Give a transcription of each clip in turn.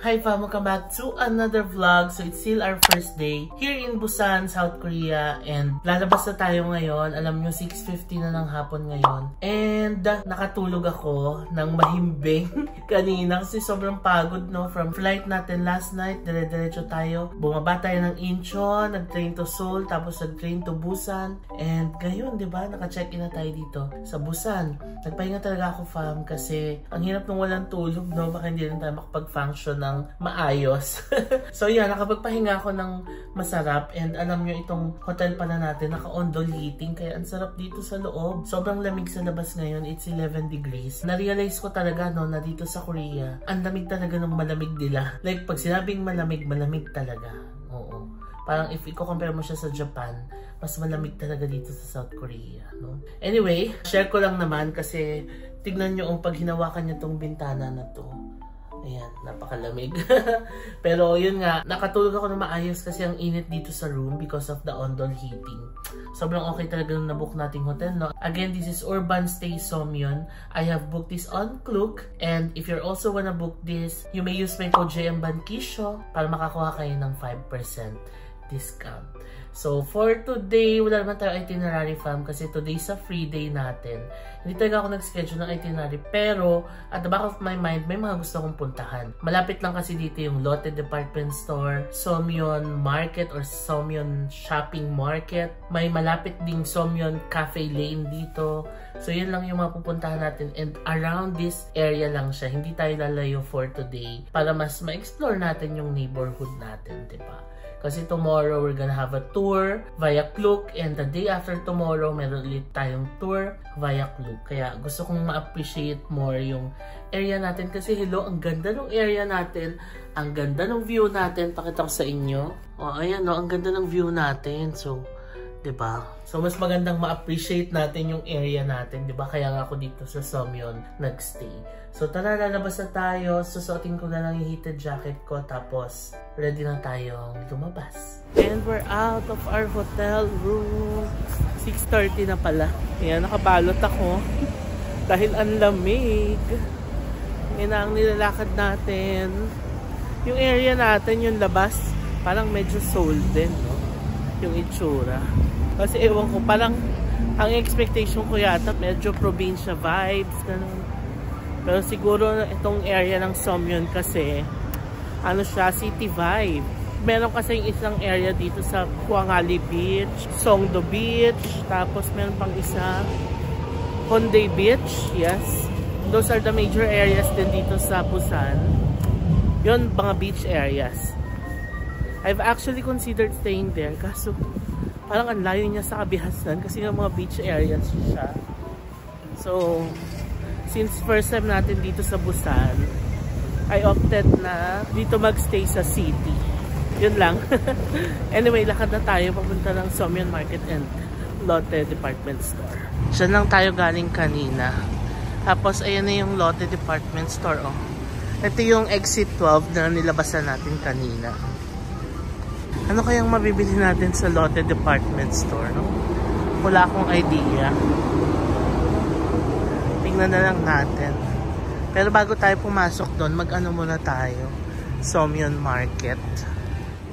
Hi fam, welcome back to another vlog. So it's still our first day here in Busan, South Korea. And lalabas na tayo ngayon. Alam nyo, 6:50 na ng hapon ngayon. And nakatulog ako ng mahimbing kanina kasi sobrang pagod, no? From flight natin last night, dire-diretso tayo. Bumaba tayo ng Incheon, nag-train to Seoul, tapos nag-train to Busan. And ngayon, di ba, naka-check-in na tayo dito sa Busan. Nagpahinga talaga ako fam kasi ang hirap nung walang tulog, no? Baka hindi rin tayo makapag-function ng maayos. So yeah, nakapagpahinga ako ng masarap. And alam nyo, itong hotel pala natin, naka-on-dole heating. Kaya ang sarap dito sa loob. Sobrang lamig sa labas ngayon. It's 11 degrees. Na-realize ko talaga, no, na dito sa Korea, ang lamig talaga ng malamig nila. Like, pag sinabing malamig, malamig talaga. Oo. Parang if i-compare mo siya sa Japan, mas malamig talaga dito sa South Korea, no? Anyway, share ko lang naman kasi tignan nyo ang pag hinawakan niya tong bintana na to. Ayan, napakalamig. Pero yun nga, nakatulog ako na maayos kasi ang init dito sa room because of the on-dole heating. Sobrang okay talaga nung nabook nating hotel, no? Again, this is Urban Stay Somyeon. I have booked this on Klook. And if you're also wanna book this, you may use my code JMBankisyo para makakuha kayo ng 5% discount. So, for today, wala naman tayo itinerary fam kasi today's a free day natin. Hindi talaga ako nag-schedule ng itinerary pero at the back of my mind, may mga gusto kong puntahan. Malapit lang kasi dito yung Lotte Department Store, Somyeon Market or Somyeon Shopping Market. May malapit ding Somyeon Cafe Lane dito. So, yun lang yung mga pupuntahan natin and around this area lang siya. Hindi tayo lalayo for today para mas ma-explore natin yung neighborhood natin, diba? Kasi tomorrow, we're gonna have a tour via Klook. And the day after tomorrow, meron ulit tayong tour via Klook. Kaya gusto kong ma-appreciate more yung area natin. Kasi hello, ang ganda ng area natin. Ang ganda ng view natin. Pakita ko sa inyo. O, ayan no, ang ganda ng view natin. So, diba? So, mas magandang ma-appreciate natin yung area natin. Diba? Kaya nga ako dito sa Somyeon nagstay. So, tara, lalabas na tayo. Susuotin ko na lang yung heated jacket ko. Tapos, ready na tayong lumabas. And we're out of our hotel room. 6:30 na pala. Ayan, nakabalot ako. Dahil ang lamig. Yan ang nilalakad natin. Yung area natin, yung labas, parang medyo sold din, no? Yung itsura. Kasi ewan ko, parang ang expectation ko yata medyo probinsya vibes, ganun. Pero siguro itong area ng Somyeon kasi ano siya, city vibe. Meron kasi isang area dito sa Hwangari Beach, Songdo Beach, tapos meron pang isa Hyundai Beach. Yes, those are the major areas din dito sa Busan. Yun, mga beach areas. I've actually considered staying there kaso parang ang layo niya sa Kabihasan kasi nga mga beach areas siya. So, since first time natin dito sa Busan, I opted na dito magstay sa city. Yun lang. Anyway, lakad na tayo papunta ng Somyeon Market and Lotte Department Store. Diyan lang tayo galing kanina. Tapos, ayan na yung Lotte Department Store. Oh. Ito yung exit 12 na nilabasan natin kanina. Ano kayang mabibili natin sa Lotte Department Store, no? Wala akong idea. Tingnan na lang natin. Pero bago tayo pumasok doon, mag-ano muna tayo. Somyeon Market.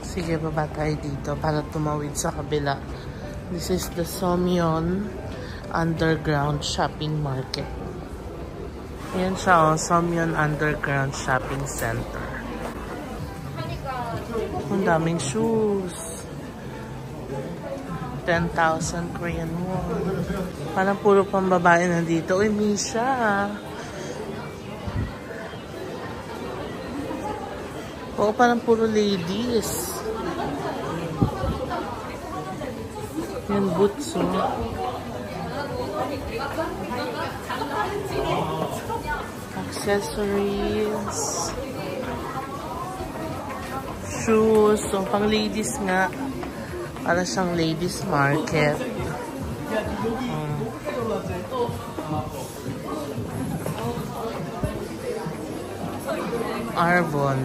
Sige, baba tayo dito para tumawid sa kabila. This is the Somyeon Underground Shopping Market. Ayan siya, oh, Somyeon Underground Shopping Center. Ang daming shoes. 10,000 Korean won. Parang puro pambabae na dito. Uy, Misha. Oo, parang puro ladies. Yan, boots, oh. Accessories. Shoes. So, pang ladies nga. Para siyang ladies market. Arbon.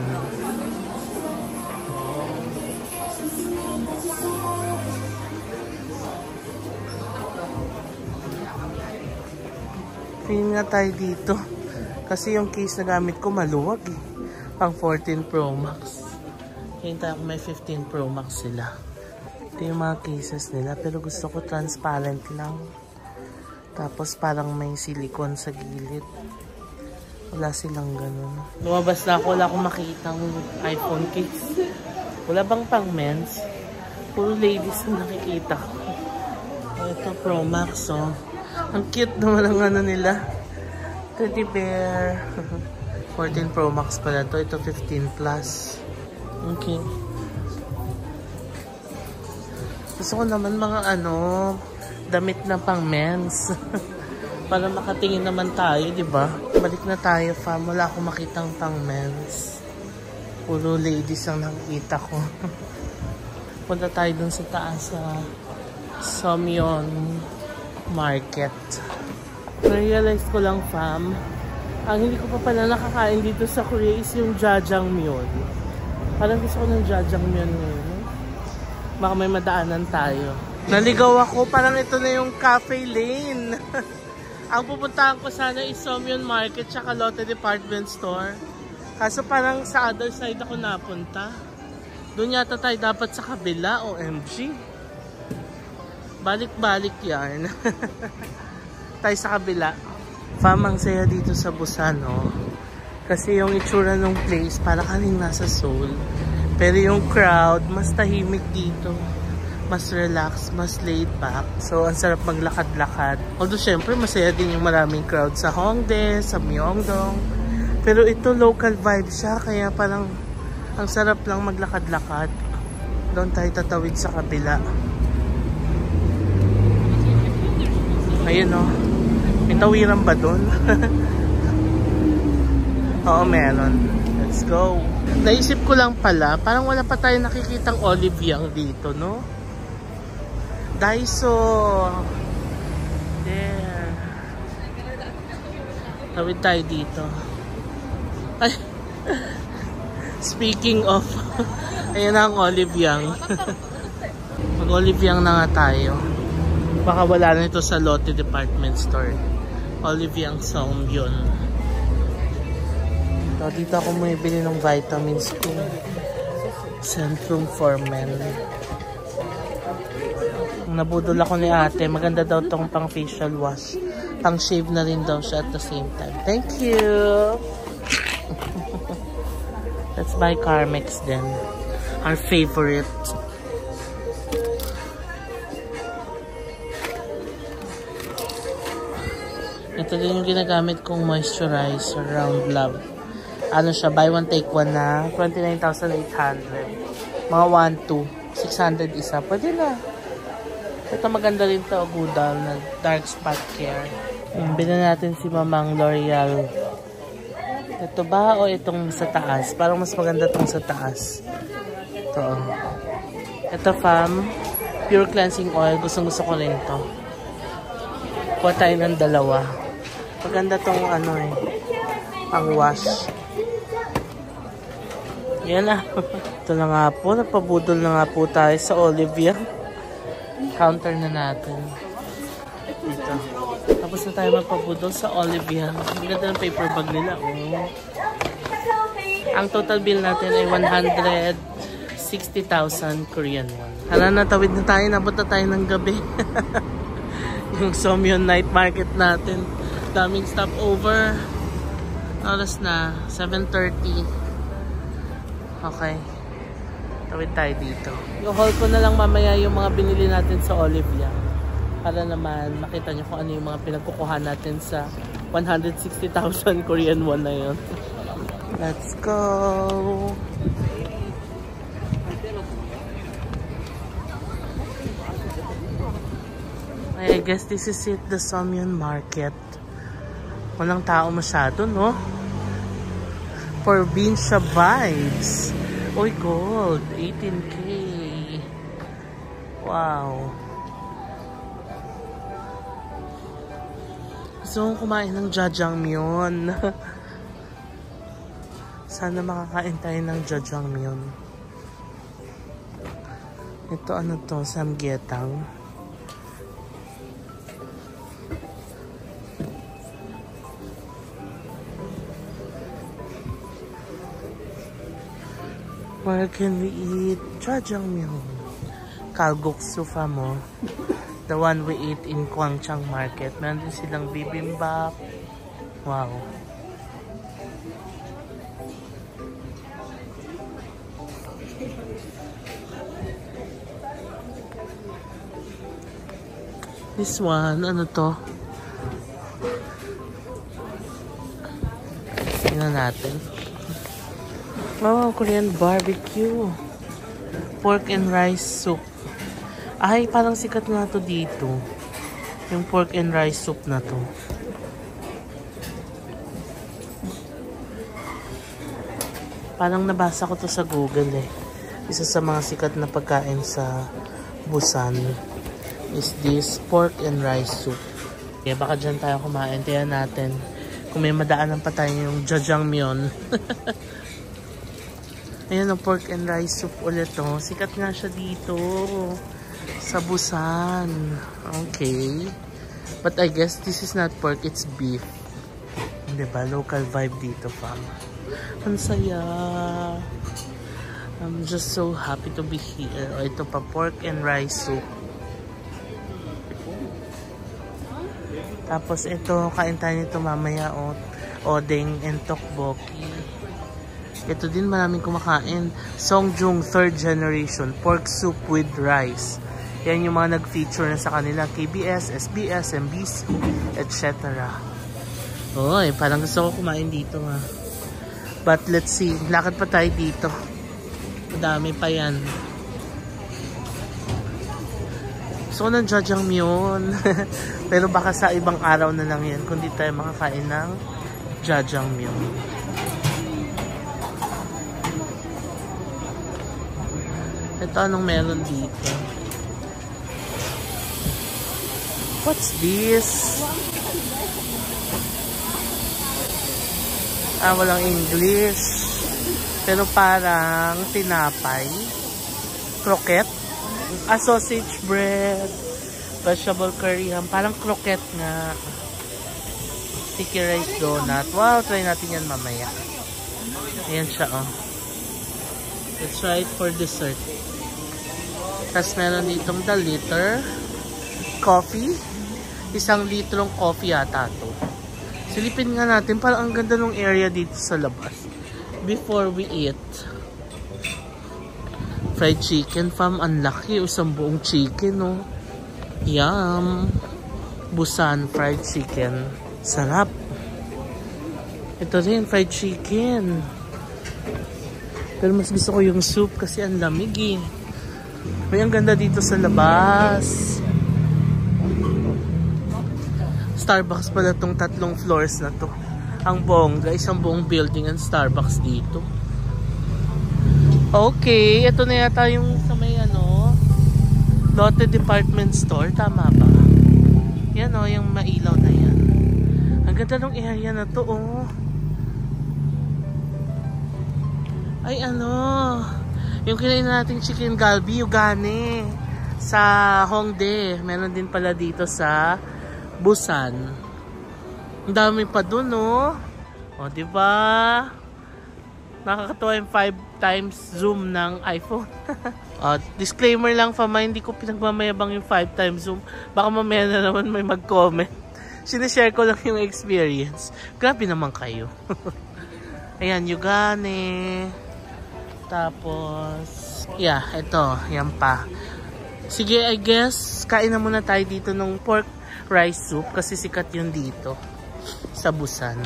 Tingin nga tayo dito. Kasi yung case na gamit ko maluwag eh. Pang 14 Pro Max. Hinta ako may 15 Pro Max sila. Ito yung mga cases nila. Pero gusto ko transparent lang. Tapos parang may silicone sa gilid. Wala silang ganun. Lumabas na ako. Wala akong makikitang iPhone case. Wala bang pang men's? Puro ladies na nakikita ko. Ito Pro Max, oh. Ang cute naman ang ano nila. Teddy bear. 14 Pro Max pala to. Ito 15 plus. Okay. Gusto ko naman mga ano, damit na pang men's. Para makatingin naman tayo, di ba? Balik na tayo, fam. Wala akong makitang pang men's. Puro ladies ang nakikita ko. Punta tayo dun sa taas sa Somyeon Market. Na-realize ko lang, fam, ang hindi ko pa pala nakakain dito sa Korea is yung jjajangmyeon. Parang gusto ko ng jjajangmyeon ngayon. Baka may madaanan tayo. Naligaw ako, parang ito na yung Cafe Lane. Ang pupuntahan ko sana is Somyeon Market tsaka Lotte Department Store. Kaso parang sa other side ako napunta. Doon yata tayo dapat sa kabila, OMG. Balik-balik yan. Tayo sa kabila. Fam, ang saya dito sa Busan, oh. Kasi yung itsura ng place, para kaming nasa Seoul. Pero yung crowd, mas tahimik dito. Mas relax, mas laid back. So, ang sarap maglakad-lakad. Although, syempre, masaya din yung maraming crowd sa Hongdae, sa Myeongdong. Pero ito, local vibe siya. Kaya parang, ang sarap lang maglakad-lakad. Doon tayo tatawid sa kabila. Ayun, oh. May tawiran ba doon? Oo, meron. Let's go. Naisip ko lang pala, parang wala pa tayo nakikitang Olive Young dito, no? Daiso. There. Tawid tayo dito. Ay. Speaking of, ayan na ang Olive Young. Mag-Olive Young na nga tayo. Baka wala na ito sa Lotte Department Store. Olive Young Somyeon. Dito ako bumibili ng vitamins ko. Centrum for Men. Nabudol ako ni ate. Maganda daw tong pang facial wash. Pang shave na rin daw siya at the same time. Thank you! Let's buy Carmex then. Our favorite. Ito din yung ginagamit kong moisturizer, Round Love. Ano siya, buy one take one na 29,800. Mga 1, 2, 600 isa. Pwede na. Ito maganda rin to, Goodal na dark spot care. Bilhin natin si Mamang L'Oreal. Ito ba o itong sa taas? Parang mas maganda itong sa taas. Ito. Ito, fam. Pure cleansing oil. Gustong-gusto ko rin to. Kuha tayo ng dalawa. Maganda tong ano eh. Ang wash. Yan na. Ito na nga po. Napabudol na nga po tayo sa Olive Young. Counter na natin. Dito. Tapos na tayo magpabudol sa Olive Young. Ang ganda ng paper bag nila. Oh. Ang total bill natin ay 160,000 Korean won. Hala, natawid na tayo. Nabot na tayo ng gabi. Yung Somyeon night market natin. Daming stopover. Oras na 7:30. Okay. Tawid tayo dito. I-haul ko na lang mamaya yung mga binili natin sa Olive Young. Para naman makita nyo kung ano yung mga pinagkukuha natin sa 160,000 Korean won na yun. Let's go! I guess this is it, the Somyeon Market. Walang tao masyado, no? Provincia vibes. Uy, gold. 18K. Wow. Gusto kong kumain ng jjajangmyeon. Sana makakain tayo ng jjajangmyeon. Ito ano to? Samgyetang. Where can we eat jjajangmyeon? Kalguksu mo. The one we eat in Gwangjang Market. Meron din silang bibimbap. Wow. This one, ano to? Tingnan natin. Oh, Korean barbecue. Pork and rice soup. Ay, parang sikat nga to dito. Yung pork and rice soup na to. Parang nabasa ko to sa Google eh. Isa sa mga sikat na pagkain sa Busan is this pork and rice soup. Kaya baka dyan tayo kumain. Tiyan natin kung may madaanan pa tayo yung jjajangmyeon. Ayan ang pork and rice soup ulit oh. Sikat nga siya dito sa Busan. Okay. But I guess this is not pork, it's beef. Diba? Local vibe dito pa. Ang saya. I'm just so happy to be here. O, ito pa, pork and rice soup. Tapos ito, kain tayo nito mamaya o. Odeng and tteokbokki. Ito din maraming kumakain. Songjung 3rd generation. Pork soup with rice. Yan yung mga nag-feature na sa kanila. KBS, SBS, MBC, etc. Oy, parang gusto ko kumain dito nga. But let's see. Lakad pa tayo dito. Madami pa yan. Gusto ko ng jjajangmyeon. Pero baka sa ibang araw na lang yan. Kung di tayo makakain ng jjajangmyeon. Ito anong meron dito? What's this? Ah, walang English. Pero parang tinapay. Croquette. Ah, sausage bread. Vegetable curry ham. Parang croquette nga. Sticky rice donut. Wow, try natin yan mamaya. Ayan siya, oh. Let's try it for dessert. Tapos meron ditong the liter. Coffee. 1 litrong coffee yata to. Silipin nga natin. Parang ang ganda ng area dito sa labas. Before we eat. Fried chicken, fam. Ang laki. Isang buong chicken, no? Yum. Busan fried chicken. Sarap. Ito rin, fried chicken. Pero mas gusto ko yung soup kasi ang lamig eh. May ang ganda dito sa labas. Starbucks pala tong 3 floors na to. Ang bongga, isang buong building ang Starbucks dito. Okay, ito na yata yung sa may ano, Lotte Department Store, tama ba? Yan o, yung mailaw na yan. Ang ganda ng area na to, oh. Ay ano, yung kinain nating chicken galbi, Yugane, sa Hongdae. Meron din pala dito sa Busan. Ang dami pa dun, no? O, diba? Nakakatawa yung 5 times zoom ng iPhone. O, disclaimer lang, Fama, hindi ko pinagmamayabang yung 5 times zoom. Baka mamaya na naman may mag-comment. Sinishare ko lang yung experience. Grabe naman kayo. Ayan, Yugane. Tapos, yeah, ito. Yan pa. Sige, I guess, kain na muna tayo dito ng pork rice soup kasi sikat yun dito sa Busan.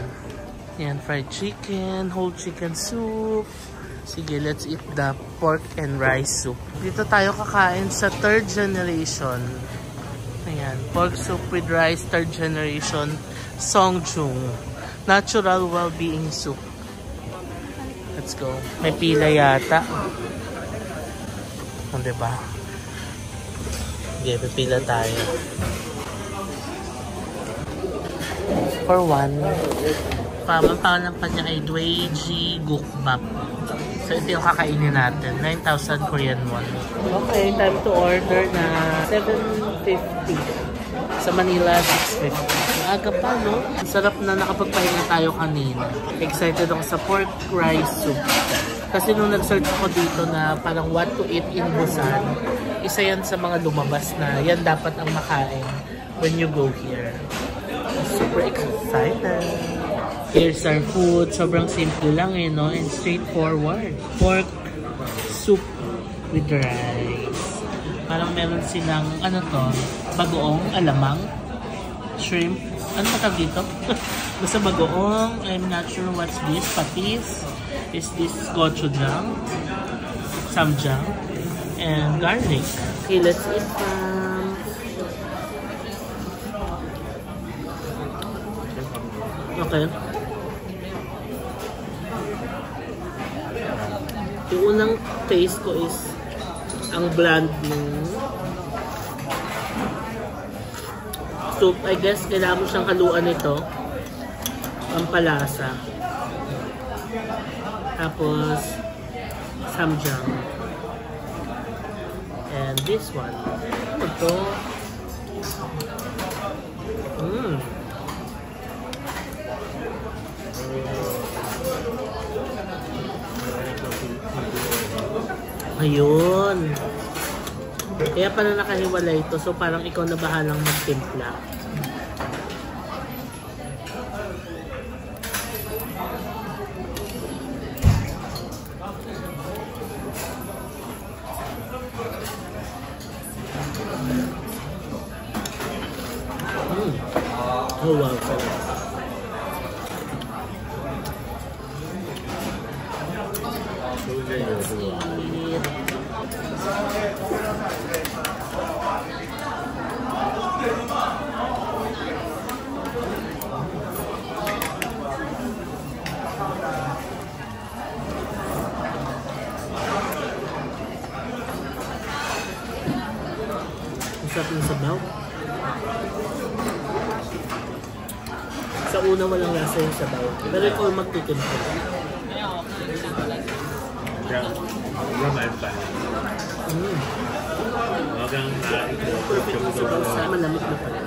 Yan, fried chicken, whole chicken soup. Sige, let's eat the pork and rice soup. Dito tayo kakain sa 3rd generation. Ayan, pork soup with rice, 3rd generation, Songjung. Natural well-being soup. Let's go. May pila yata. O, diba? Okay, pipila tayo. For 1. Ang pangalan pa niya ay Dweji Gukbap. So ito yung kakainin natin. 9,000 Korean won. Okay, time to order na 750. Sa Manila, 650. Aga pa, no? Ang sarap na nakapagpahinga tayo kanina. Excited ako sa pork rice soup. Kasi nung nag-search ako dito na parang what to eat in Busan, isa yan sa mga lumabas na yan dapat ang makain when you go here. Super excited! Here's our food. Sobrang simple lang eh, no? And straightforward. Pork soup with rice. Parang meron silang, ano to? Bagoong, alamang, shrimp. Ano ba tawag dito? Basta bagoong. I'm not sure what's this. Patis. Is this gochujang? Samjang. And garlic. Okay, let's eat them. Okay. Yung unang taste ko is ang bland ng soup. I guess kailangan mo siyang haluan nito ang palasa. Tapos samjang. And this one. Ito. Ayun. Kaya pala nakahiwalay ito. So parang ikaw na bahalang magtimpla. Oh wow. Masarap yung sabaw. Sa una walang lasa yung sabaw. Pero ikaw magtitimpo. Perfect yung sabaw sa malamig na pala.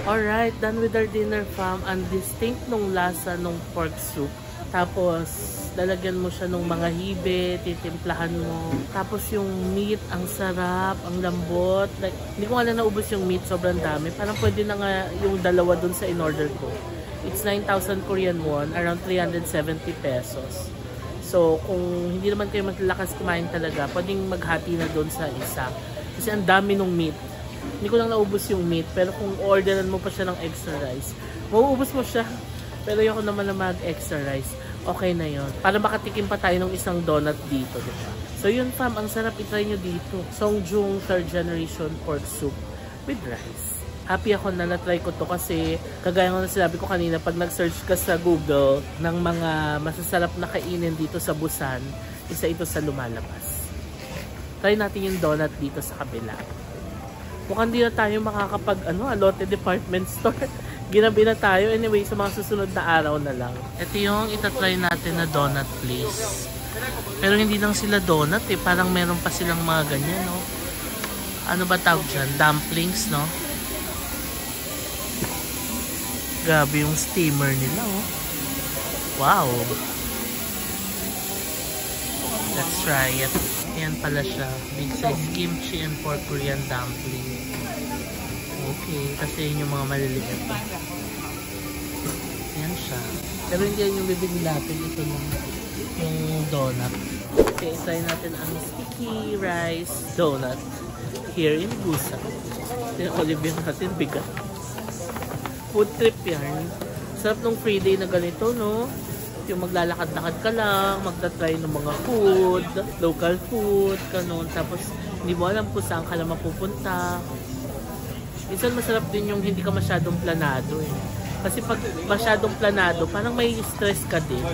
Alright, done with our dinner, fam. Ang distinct nung lasa nung pork soup. Tapos, lalagyan mo siya nung mga hibe, titimplahan mo. Tapos yung meat, ang sarap, ang lambot. Like, hindi ko nga na naubos yung meat, sobrang dami. Parang pwede na nga yung dalawa dun sa in-order ko. It's 9,000 Korean won, around 370 pesos. So, kung hindi naman kayo maglakas kumain talaga, pwedeng maghati na dun sa isa. Kasi ang dami nung meat. Hindi ko lang naubos yung meat, pero kung orderan mo pa siya ng extra rice, mauubos mo siya. Pero ayoko naman na mag-extra rice. Okay na yon. Para makatikim pa tayo ng isang donut dito, diba? So yun, fam, ang sarap itry nyo dito. Songjung 3rd generation pork soup with rice. Happy ako na na-try ko to kasi kagaya nga na sinabi ko kanina, pag nag-search ka sa Google ng mga masasarap na kainin dito sa Busan, isa ito sa lumalabas. Try natin yung donut dito sa kabila. Mukhang di na tayo makakapag Lotte department store. Ginabi na tayo. Anyway, sa mga susunod na araw na lang. Ito yung itatry natin na donut place. Pero hindi lang sila donut eh. Parang meron pa silang mga ganyan, no? Ano ba tawag dyan? Dumplings, no? Grabe yung steamer nila, oh. Wow! Let's try it. Ayan pala siya. Big size kimchi and pork Korean dumpling. Okay, kasi yun yung mga maliliit. Ayan siya. Pero hindi yan yung bibili natin. Ito yung donut. Okay, try natin ang sticky rice donut here in Busan. Yung olive natin, bigat. Food trip yan. Sarap nung free day na ganito, no? Yung maglalakad-lakad ka lang, magta-try ng mga food, local food, ganun. Tapos, hindi mo alam kung saan ka lang mapupunta. Minsan masarap din yung hindi ka masyadong planado eh. Kasi pag masyadong planado, parang may stress ka din.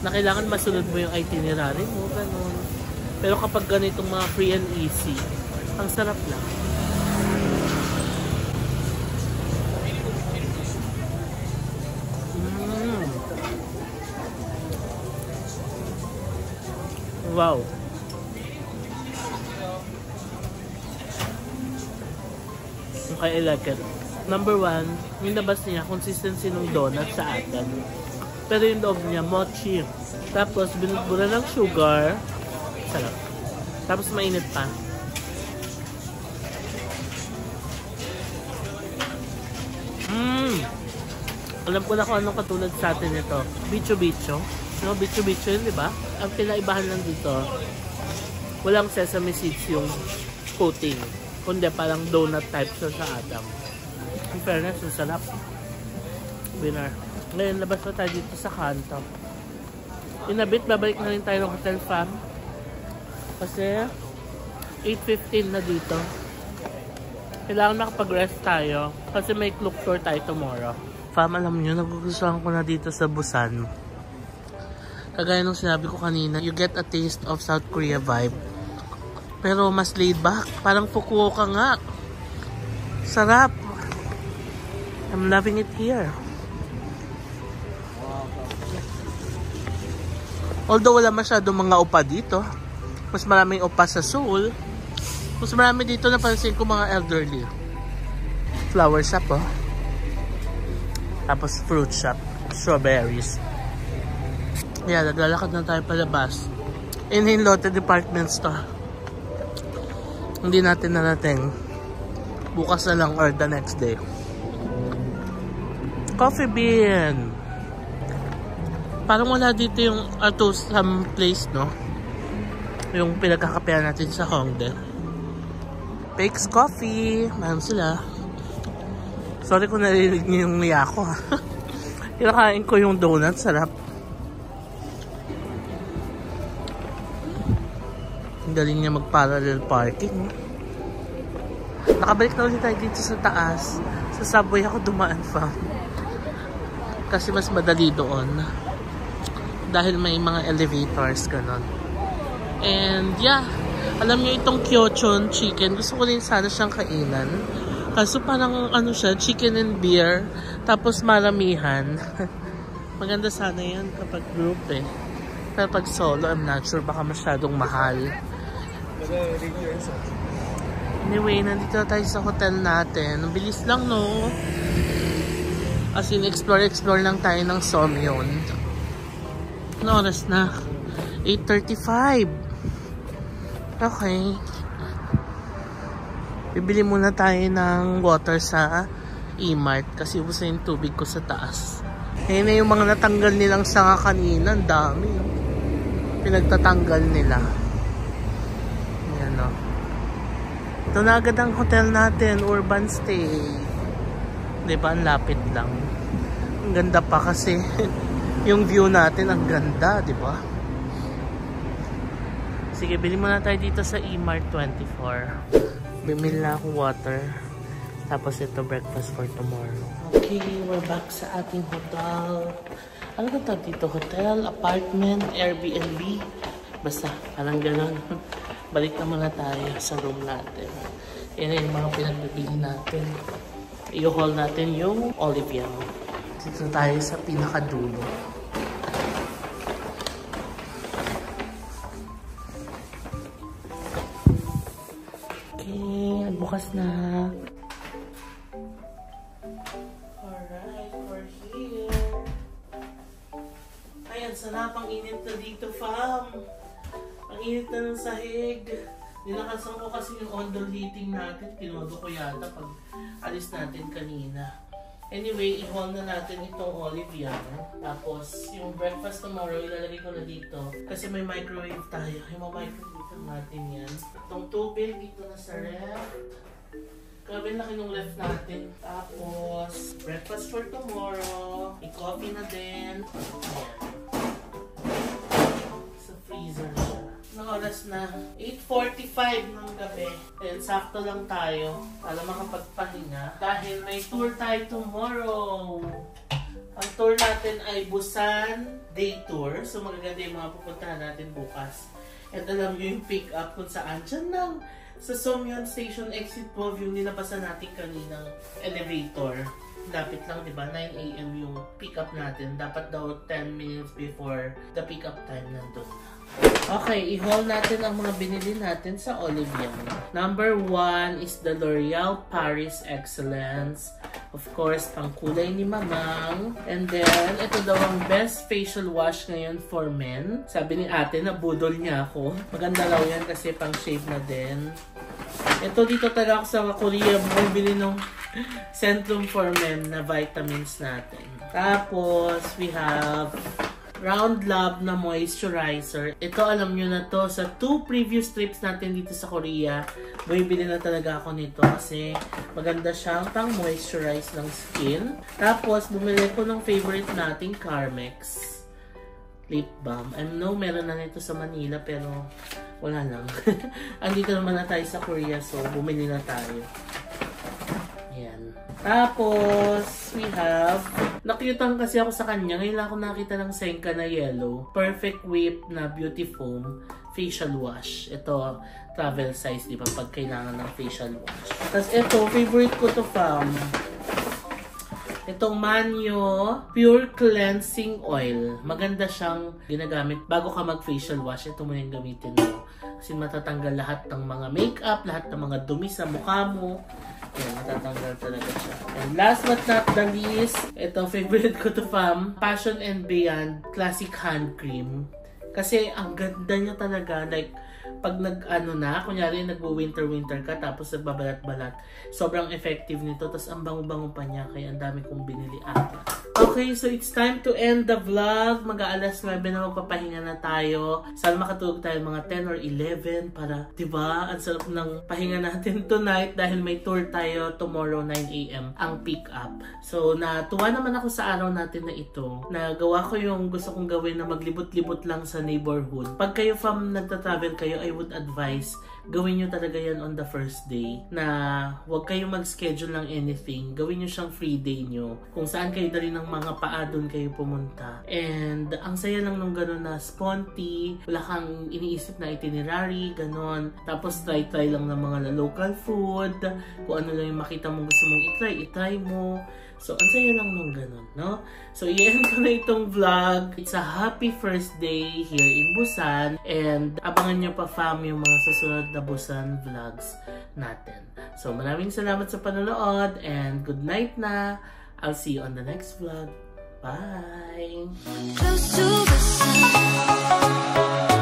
Na kailangan masunod mo yung itinerary mo, ganun. Pero kapag ganitong mga free and easy, ang sarap lang. Wow! Okay, I like it. Number one, yung labas niya, consistency ng donut sa atin. Pero yung loob niya, mochi. Tapos, binudbura ng sugar. Sarap. Tapos, mainit pa. Alam ko na kung anong katulad sa atin ito. Bicho-bicho. No, bicho-bicho yun, di ba? Ang pinaibahan lang dito, walang sesame seeds yung coating. Kundi parang donut type siya sa atin. In fairness, ang sarap. Winner. Ngayon, labas na tayo dito sa kanto. In a bit, babalik na rin tayo ng Hotel Fam. Kasi, 8:15 na dito. Kailangan makapag-rest tayo. Kasi may clock tour tayo tomorrow. Fam, alam nyo, nagugustuhan ko na dito sa Busan. Kagaya nung sinabi ko kanina, you get a taste of South Korea vibe. Pero mas laid back. Parang Fukuoka nga. Sarap. I'm loving it here. Although wala masyadong mga upa dito. Mas maraming upa sa Seoul. Mas marami dito napansin ko mga elderly. Flower shop, oh. Tapos fruit shop. Strawberries. Yeah, naglalakad na tayo palabas. In Lotte Department Store. Hindi natin narating. Bukas na lang or the next day. Coffee Bean. Parang wala dito yung some place, no? Yung pinagkakapehan natin sa Hongdae. Pake's Coffee. Mayroon sila. Sorry kung narinig niyo yung niya ko. Kinakain ko yung donut. Sarap. Ang galing niya mag-parallel parking. Nakabalik na ulit tayo dito sa taas. Sa subway ako dumaan pa. Kasi mas madali doon. Dahil may mga elevators, ganon. And yeah, alam niyo itong Kyochon chicken. Gusto ko rin sana siyang kainan. Kaso parang ano siya, chicken and beer. Tapos maramihan. Maganda sana yan kapag group eh. Pero pag solo, I'm not sure. Baka masyadong mahal. Anyway, nandito na tayo sa hotel natin. Ang bilis lang, no? As in, explore lang tayo ng Somyeon. Ano oras na? 8:35. Okay. Bibili muna tayo ng water sa E-Mart kasi ubos na yung tubig ko sa taas. Ayun na yung mga natanggal nilang sanga kanina. Ang dami. Pinagtatanggal nila. Ayan o. Ito na agad ang hotel natin. Urban Stay. Diba? Ang lapit lang. Ang ganda pa kasi yung view natin ang ganda. Diba? Sige, bili muna tayo dito sa E-Mart 24. Bimili na akong water. Tapos ito, breakfast for tomorrow. Okay, we're back sa ating hotel. Ano ba ito dito? Hotel, apartment, Airbnb. Basta, parang gano'n. Balik na muna tayo sa room natin. Yan yung mga pinagbibili natin. I-haul natin yung Olivia. Dito tayo sa pinakadulo. Okay, bukas na. Alright, we're here. Ayan, sarap ang init na dito, fam. Ang init na ng sahig. Nilakasan ko kasi yung ondol heating natin. Kinodo ko yata pag alis natin kanina. Anyway, i-haul na natin itong olive yan. Tapos, yung breakfast tomorrow, ilalagay ko na dito. Kasi may microwave tayo. Yung microwave natin yan. Itong tubig, dito na sa ref. Grabe laki nung ref natin. Tapos, breakfast for tomorrow. I-coffee na din. Ayan. Sa freezer siya. Ng oras na 8:45 ng gabi. And sakto lang tayo para makapagpahinga. Dahil may tour tayo tomorrow. Ang tour natin ay Busan Day Tour. So magaganda yung mga pupuntahan natin bukas. And alam nyo yung pick up kung saan. Diyan lang. Sa Somyeon Station Exit 12 yung nilabasan natin kaninang elevator. Lapit lang, di ba? 9 AM yung pick up natin. Dapat daw 10 minutes before the pick up time nandun. Okay, i-haul natin ang mga binili natin sa Olivian. Number 1 is the L'Oreal Paris Excellence. Of course, pang kulay ni Mamang. And then, ito daw ang best facial wash ngayon for men. Sabi ni ate, nabudol niya ako. Maganda raw yan kasi pang shave na din. Ito dito talaga ako sa Korea, bumibili ng Centrum for Men na vitamins natin. Tapos, we have Round Lab na moisturizer. Ito, alam nyo na to. Sa 2 previous trips natin dito sa Korea, bumibili na talaga ako nito kasi maganda siyang pang moisturize ng skin. Tapos, bumili ko ng favorite nating Carmex lip balm. I know meron na nito sa Manila pero wala lang. Andito naman na tayo sa Korea so bumili na tayo. Yan. Tapos, we have, nakita kasi ako sa kanya. Ngayon lang ako nakita ng Senka na yellow. Perfect Whip na Beauty Foam facial wash. Ito, travel size, di ba? Pag kailangan ng facial wash. Tapos ito, favorite ko to fam. Itong Manyo Pure Cleansing Oil. Maganda siyang ginagamit bago ka mag-facial wash. Ito mo yung gamitin mo. Kasi matatanggal lahat ng mga makeup, lahat ng mga dumi sa mukha mo. Yan, matatanggal talaga siya. And last but not the least, ito, favorite ko to fam. Passion and Beyond Classic Hand Cream. Kasi ang ganda niya talaga. Like, pag kunyari nagwo-winter ka tapos nagbabalat-balat, sobrang effective nito. Tapos ang bango-bango pa niya, kaya ang dami kong binili ata. Okay, so it's time to end the vlog. Mag-aalas 9 na, magpapahinga na tayo. Sana makatulog tayo mga 10 or 11 para, diba, ang sarap ng pahinga natin tonight dahil may tour tayo tomorrow 9 AM ang pick up. So, natuwa naman ako sa araw natin na ito. Nagawa ko yung gusto kong gawin na maglibot-libot lang sa neighborhood. Pag kayo from nagta-travel kayo, I would advise gawin nyo talaga yan on the first day na huwag kayong mag-schedule ng anything. Gawin nyo siyang free day nyo. Kung saan kayo dali ng mga paa doon kayo pumunta. And ang saya lang nung gano'n na sponty, wala kang iniisip na itinerary, gano'n. Tapos try lang ng mga local food. Kung ano lang yung makita mong gusto mong itry mo. So, ang saya lang nung ganun, no? So, i-end ko na itong vlog. It's a happy first day here in Busan. And abangan nyo pa fam yung mga susunod na Busan vlogs natin. So, maraming salamat sa panonood and good night na. I'll see you on the next vlog. Bye! Close to the sun.